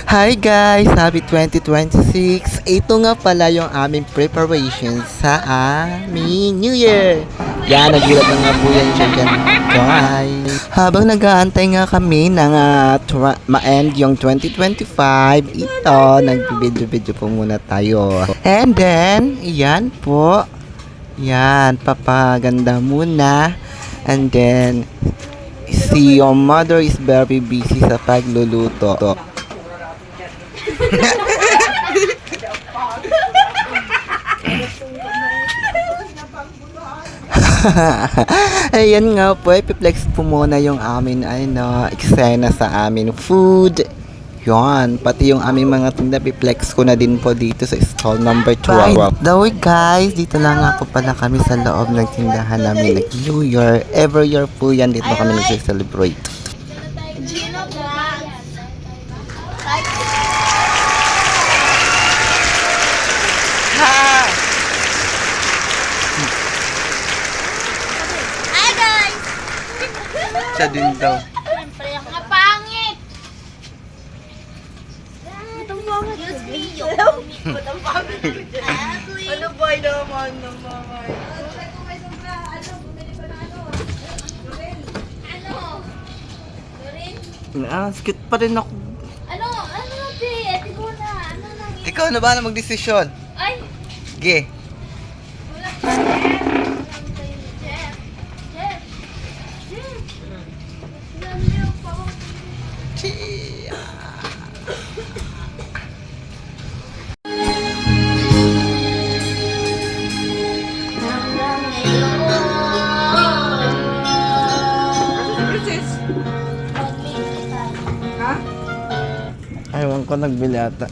Hi guys! Happy 2026! Ito nga pala yung aming preparation sa aming New Year! Yan, nagulat na nga po yan dyan guys! Habang nag-aantay nga kami na nga ma-end yung 2025, ito, nag-video-video po muna tayo. And then, yan po. Yan, papaganda muna. And then, si your mother is very busy sa pagluluto. Ayan nga po, ipiplex po muna yung amin eksena sa amin food. Yon, pati yung aming mga tinda, piplex ko na din po dito sa stall number 12. By the way guys, dito lang nga po pala kami sa loob ng tindahan namin ng New Year. Every year po yan, dito kami nag-celebrate. Gino Vlog. Hi guys! Siya din daw. Siyempre, mga pangit! Excuse me, yung Ano ba naman naman? Ano? Lorin? Cute pa rin ako. Ano te? Ate ko na. Ano nang Ikaw na ba na magdesisyon? Ay! Sige. Wala pa Jeff. Jeff. Jeff. Jeff. Sinabi mo pa ako. Hanggang ngayon. Sis, Mag-live tayo. ha? Aywan ko nagbili ata.